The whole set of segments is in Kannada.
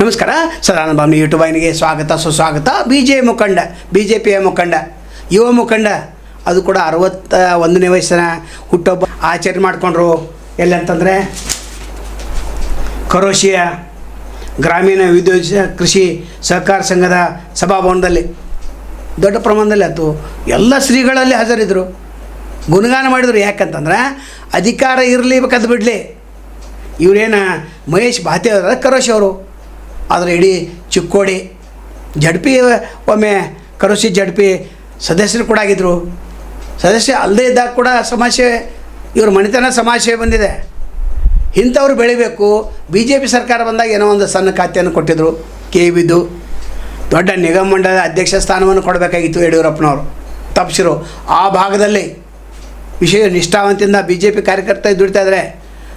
ನಮಸ್ಕಾರ, ಸದಾನಂದ ಬಾಮ್ನಿ ಯೂಟ್ಯೂಬ್ ವಾಹಿನಿಗೆ ಸ್ವಾಗತ ಸುಸ್ವಾಗತ. ಬಿ ಜೆ ಪಿಯ ಮುಖಂಡ, ಯುವ ಮುಖಂಡ, ಅದು ಕೂಡ 61ನೇ ವಯಸ್ಸಿನ ಹುಟ್ಟುಹಬ್ಬ ಆಚರಣೆ ಮಾಡಿಕೊಂಡ್ರು. ಎಲ್ಲಿ ಅಂತಂದರೆ ಕರೋಶಿಯ ಗ್ರಾಮೀಣ ವಿದ್ಯುತ್ ಕೃಷಿ ಸಹಕಾರ ಸಂಘದ ಸಭಾಭವನದಲ್ಲಿ ದೊಡ್ಡ ಪ್ರಮಾಣದಲ್ಲಿ ಆಯಿತು. ಎಲ್ಲ ಶ್ರೀಗಳಲ್ಲಿ ಹಾಜರಿದ್ದರು, ಗುಣಗಾನ ಮಾಡಿದರು. ಯಾಕಂತಂದ್ರೆ ಅಧಿಕಾರ ಇರಲಿ ಬೇಕಾದ ಬಿಡಲಿ, ಇವರೇನು ಮಹೇಶ್ ಭಾತೆ ಅವರ ಕರೋಶಿ ಅವರು, ಆದರೆ ಇಡೀ ಚಿಕ್ಕೋಡಿ ಜಡ್ಪಿ ಒಮ್ಮೆ ಕರೋಶಿ ಜಡ್ಪಿ ಸದಸ್ಯರು ಕೂಡ ಆಗಿದ್ದರು. ಸದಸ್ಯ ಅಲ್ಲದೇ ಇದ್ದಾಗ ಕೂಡ ಸಮಸ್ಯೆ, ಇವ್ರ ಮನೆತನ ಸಮಸ್ಯೆ ಬಂದಿದೆ. ಇಂಥವ್ರು ಬೆಳಿಬೇಕು. BJP ಸರ್ಕಾರ ಬಂದಾಗ ಏನೋ ಒಂದು ಸಣ್ಣ ಖಾತೆಯನ್ನು ಕೊಟ್ಟಿದ್ದರು, KBದು ದೊಡ್ಡ ನಿಗಮ ಮಂಡಳದ ಅಧ್ಯಕ್ಷ ಸ್ಥಾನವನ್ನು ಕೊಡಬೇಕಾಗಿತ್ತು ಯಡಿಯೂರಪ್ಪನವರು, ತಪ್ಪಿಸಿರು. ಆ ಭಾಗದಲ್ಲಿ ವಿಶೇಷ ನಿಷ್ಠಾವಂತಿಂದ BJP ಕಾರ್ಯಕರ್ತ ದುಡಿತಾ ಇದ್ದಾರೆ.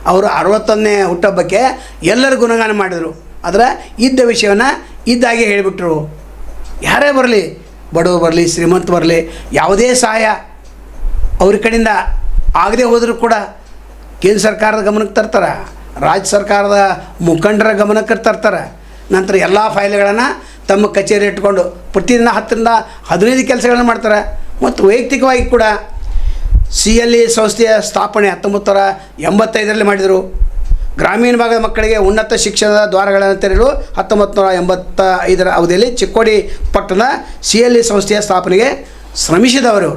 ಅವರು 61ನೇ ಹುಟ್ಟುಹಬ್ಬಕ್ಕೆ ಎಲ್ಲರೂ ಗುಣಗಾನ ಮಾಡಿದರು. ಆದರೆ ಇದ್ದ ವಿಷಯವನ್ನು ಇದ್ದಾಗೆ ಹೇಳಿಬಿಟ್ರು. ಯಾರೇ ಬರಲಿ, ಬಡವ ಬರಲಿ, ಶ್ರೀಮಂತ ಬರಲಿ, ಯಾವುದೇ ಸಹಾಯ ಅವ್ರ ಕಡೆಯಿಂದ ಆಗದೆ ಹೋದರೂ ಕೂಡ ಕೇಂದ್ರ ಸರ್ಕಾರದ ಗಮನಕ್ಕೆ ತರ್ತಾರೆ, ರಾಜ್ಯ ಸರ್ಕಾರದ ಮುಖಂಡರ ಗಮನಕ್ಕೆ ತರ್ತಾರೆ. ನಂತರ ಎಲ್ಲ ಫೈಲ್ಗಳನ್ನು ತಮ್ಮ ಕಚೇರಿ ಇಟ್ಕೊಂಡು ಪ್ರತಿದಿನ 10ರಿಂದ 15 ಕೆಲಸಗಳನ್ನು ಮಾಡ್ತಾರೆ. ಮತ್ತು ವೈಯಕ್ತಿಕವಾಗಿ ಕೂಡ CLE ಸಂಸ್ಥೆಯ ಸ್ಥಾಪನೆ 1985ರಲ್ಲಿ ಮಾಡಿದರು. ಗ್ರಾಮೀಣ ಭಾಗದ ಮಕ್ಕಳಿಗೆ ಉನ್ನತ ಶಿಕ್ಷಣದ ದ್ವಾರಗಳನ್ನು ತೆರೆಯಲು 1985ರ ಅವಧಿಯಲ್ಲಿ ಚಿಕ್ಕೋಡಿ ಪಟ್ಟಣದ CLE ಸಂಸ್ಥೆಯ ಸ್ಥಾಪನೆಗೆ ಶ್ರಮಿಸಿದವರು.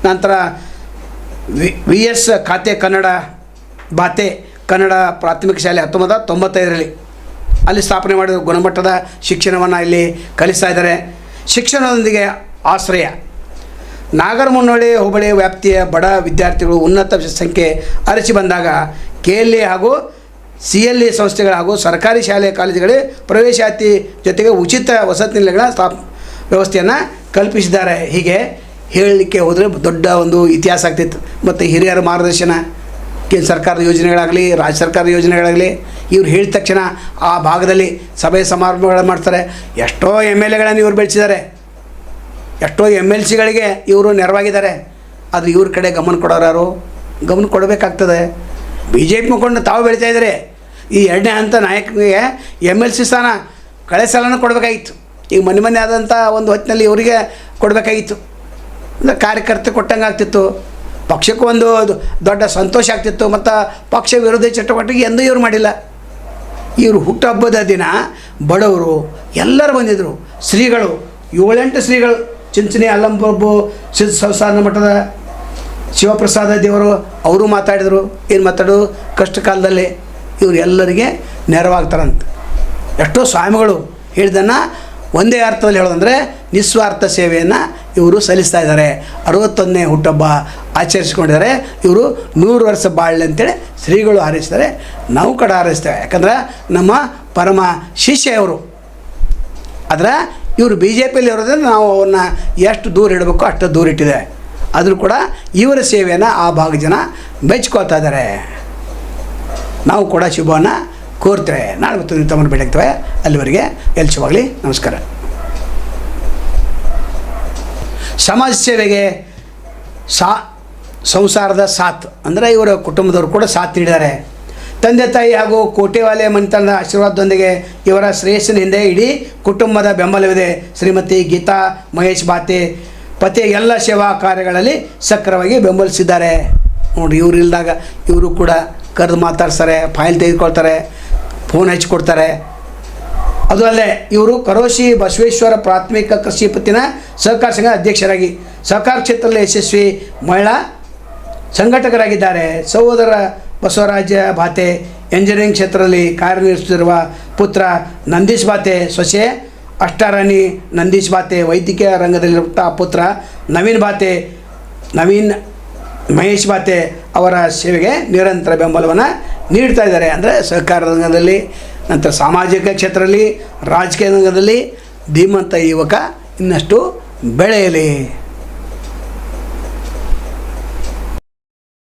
ನಂತರ VS ಖಾತೆ ಕನ್ನಡ ಪ್ರಾಥಮಿಕ ಶಾಲೆ 1995ರಲ್ಲಿ ಅಲ್ಲಿ ಸ್ಥಾಪನೆ ಮಾಡಿದ ಗುಣಮಟ್ಟದ ಶಿಕ್ಷಣವನ್ನು ಇಲ್ಲಿ ಕಲಿಸ್ತಾ ಇದ್ದಾರೆ. ಶಿಕ್ಷಣದೊಂದಿಗೆ ಆಶ್ರಯ. ನಾಗರಮುನ್ನೋಳಿ ಹೋಬಳಿ ವ್ಯಾಪ್ತಿಯ ಬಡ ವಿದ್ಯಾರ್ಥಿಗಳು ಉನ್ನತ ಸಂಖ್ಯೆ ಅರಸಿ ಬಂದಾಗ KLE ಹಾಗೂ CLE ಸಂಸ್ಥೆಗಳು ಹಾಗೂ ಸರ್ಕಾರಿ ಶಾಲೆ ಕಾಲೇಜುಗಳಿಗೆ ಪ್ರವೇಶಾತಿ ಜೊತೆಗೆ ಉಚಿತ ವಸತಿ ನಿಲಯಗಳ ವ್ಯವಸ್ಥೆಯನ್ನು ಕಲ್ಪಿಸಿದ್ದಾರೆ. ಹೀಗೆ ಹೇಳಲಿಕ್ಕೆ ಹೋದರೆ ದೊಡ್ಡ ಒಂದು ಇತಿಹಾಸ ಆಗ್ತಿತ್ತು. ಮತ್ತು ಹಿರಿಯರ ಮಾರ್ಗದರ್ಶನ, ಕೇಂದ್ರ ಸರ್ಕಾರದ ಯೋಜನೆಗಳಾಗಲಿ, ರಾಜ್ಯ ಸರ್ಕಾರದ ಯೋಜನೆಗಳಾಗಲಿ, ಇವ್ರು ಹೇಳಿದ ತಕ್ಷಣ ಆ ಭಾಗದಲ್ಲಿ ಸಭೆ ಸಮಾರಂಭಗಳು ಮಾಡ್ತಾರೆ. ಎಷ್ಟೋ MLAಗಳನ್ನು ಇವರು ಬೆಳೆಸಿದ್ದಾರೆ, ಎಷ್ಟೋ MLCಗಳಿಗೆ ಇವರು ನೆರವಾಗಿದ್ದಾರೆ. ಆದರೆ ಇವ್ರ ಕಡೆ ಗಮನ ಕೊಡೋರು ಯಾರು? ಗಮನ ಕೊಡಬೇಕಾಗ್ತದೆ. BJP ಮುಖಂಡು ತಾವು ಬೆಳೀತಾ ಇದ್ದಾರೆ. ಈ 2ನೇ ಹಂತ ನಾಯಕನಿಗೆ MLC ಸ್ಥಾನ ಕಳೆ ಸಲನ ಕೊಡಬೇಕಾಗಿತ್ತು. ಈಗ ಮನೆ ಆದಂಥ ಒಂದು ಹೊತ್ತಿನಲ್ಲಿ ಇವರಿಗೆ ಕೊಡಬೇಕಾಗಿತ್ತು. ಅಂದರೆ ಕಾರ್ಯಕರ್ತೆ ಕೊಟ್ಟಂಗೆ ಆಗ್ತಿತ್ತು, ಪಕ್ಷಕ್ಕೂ ಒಂದು ದೊಡ್ಡ ಸಂತೋಷ ಆಗ್ತಿತ್ತು. ಮತ್ತು ಪಕ್ಷ ವಿರೋಧಿ ಚಟುವಟಿಕೆ ಎಂದೂ ಇವರು ಮಾಡಿಲ್ಲ. ಇವರು ಹುಟ್ಟುಹಬ್ಬದ ದಿನ ಬಡವರು ಎಲ್ಲರೂ ಬಂದಿದ್ದರು. ಶ್ರೀಗಳು 7-8 ಶ್ರೀಗಳು, ಚಿಂಚನೆ ಅಲ್ಲಂಬಬ್ಬು ಸಿದ್ಧ ಸಂಸ್ಥಾನ ಮಠದ ಶಿವಪ್ರಸಾದ ದೇವರು ಅವರು ಮಾತಾಡಿದರು. ಏನು ಮಾತಾಡೋದು? ಕಷ್ಟ ಕಾಲದಲ್ಲಿ ಇವರು ಎಲ್ಲರಿಗೆ ನೆರವಾಗ್ತಾರಂತ. ಎಷ್ಟೋ ಸ್ವಾಮಿಗಳು ಹೇಳಿದ್ದನ್ನು ಒಂದೇ ಅರ್ಥದಲ್ಲಿ ಹೇಳೋದಂದರೆ ನಿಸ್ವಾರ್ಥ ಸೇವೆಯನ್ನು ಇವರು ಸಲ್ಲಿಸ್ತಾ ಇದ್ದಾರೆ. 61ನೇ ಹುಟ್ಟುಹಬ್ಬ ಆಚರಿಸ್ಕೊಂಡಿದ್ದಾರೆ. ಇವರು 100 ವರ್ಷ ಬಾಳಲಿ ಅಂತೇಳಿ ಶ್ರೀಗಳು ಹಾರೈಸ್ತಾರೆ, ನಾವು ಕೂಡ ಹಾರೈಸ್ತೇವೆ. ಯಾಕಂದ್ರೆ ನಮ್ಮ ಪರಮ ಶಿಷ್ಯ ಇವರು. ಆದರೆ ಇವರು BJPಯಲ್ಲಿ ಇರೋದ್ರಿಂದ ನಾವು ಅವನ್ನ ಎಷ್ಟು ದೂರ ಇಡಬೇಕು ಅಷ್ಟು ದೂರ ಇಟ್ಟಿದೆ. ಆದರೂ ಕೂಡ ಇವರ ಸೇವೆಯನ್ನು ಆ ಭಾಗ ಜನ ಮೆಚ್ಕೋತಾ ಇದ್ದಾರೆ. ನಾವು ಕೂಡ ಶುಭವನ್ನು ಕೋರ್ತೇವೆ. ನಾಳೆ ಮತ್ತು ತಮ್ಮನ್ನು ಭೇಟಿಯಾಗ್ತೇವೆ. ಅಲ್ಲಿವರೆಗೆ ಎಲ್ಲಿ ಶುಭವಾಗಲಿ. ನಮಸ್ಕಾರ. ಸಮಾಜ ಸೇವೆಗೆ ಸಂಸಾರದ ಸಾಥ್ ಅಂದರೆ ಇವರ ಕುಟುಂಬದವರು ಕೂಡ ಸಾಥ್ ನೀಡಿದ್ದಾರೆ. ತಂದೆ ತಾಯಿ ಹಾಗೂ ಕೋಟೆವಾಲೆ ಮನೆತನದ ಆಶೀರ್ವಾದದೊಂದಿಗೆ ಇವರ ಶ್ರೇಯಸ್ಸಿನ ಹಿಂದೆ ಇಡೀ ಕುಟುಂಬದ ಬೆಂಬಲವಿದೆ. ಶ್ರೀಮತಿ ಗೀತಾ ಮಹೇಶ್ ಭಾತೆ ಪತಿಯ ಎಲ್ಲ ಸೇವಾ ಕಾರ್ಯಗಳಲ್ಲಿ ಸಕ್ರಿಯವಾಗಿ ಬೆಂಬಲಿಸಿದ್ದಾರೆ. ನೋಡಿ, ಇವರು ಇಲ್ದಾಗ ಇವರು ಕೂಡ ಕರೆದು ಮಾತಾಡ್ತಾರೆ, ಫೈಲ್ ತೆಗೆದುಕೊಳ್ತಾರೆ, ಫೋನ್ ಹಚ್ಚಿಕೊಡ್ತಾರೆ. ಅದು ಅಲ್ಲದೆ ಇವರು ಕರೋಶಿ ಬಸವೇಶ್ವರ ಪ್ರಾಥಮಿಕ ಕೃಷಿ ಪತ್ತಿನ ಸಹಕಾರ ಸಂಘ ಅಧ್ಯಕ್ಷರಾಗಿ ಸಹಕಾರ ಕ್ಷೇತ್ರದಲ್ಲಿ ಯಶಸ್ವಿ ಮಹಿಳಾ ಸಂಘಟಕರಾಗಿದ್ದಾರೆ. ಸಹೋದರ ಬಸವರಾಜ ಭಾತೆ ಎಂಜಿನಿಯರಿಂಗ್ ಕ್ಷೇತ್ರದಲ್ಲಿ ಕಾರ್ಯನಿರ್ವಹಿಸುತ್ತಿರುವ ಪುತ್ರ ನಂದೀಶ್ ಭಾತೆ, ಸೊಸೆ ಅಷ್ಟಾರಾಣಿ ನಂದೀಶ್ ಭಾತೆ, ವೈದ್ಯಕೀಯ ರಂಗದಲ್ಲಿರುವ ಪುತ್ರ ನವೀನ್ ಮಹೇಶ್ ಭಾತೆ ಅವರ ಸೇವೆಗೆ ನಿರಂತರ ಬೆಂಬಲವನ್ನು ನೀಡ್ತಾ ಇದ್ದಾರೆ. ಅಂದರೆ ಸಹಕಾರ ರಂಗದಲ್ಲಿ, ನಂತರ ಸಾಮಾಜಿಕ ಕ್ಷೇತ್ರದಲ್ಲಿ, ರಾಜಕೀಯ ರಂಗದಲ್ಲಿ ಧೀಮಂತ ಯುವಕ ಇನ್ನಷ್ಟು ಬೆಳೆಯಲಿ.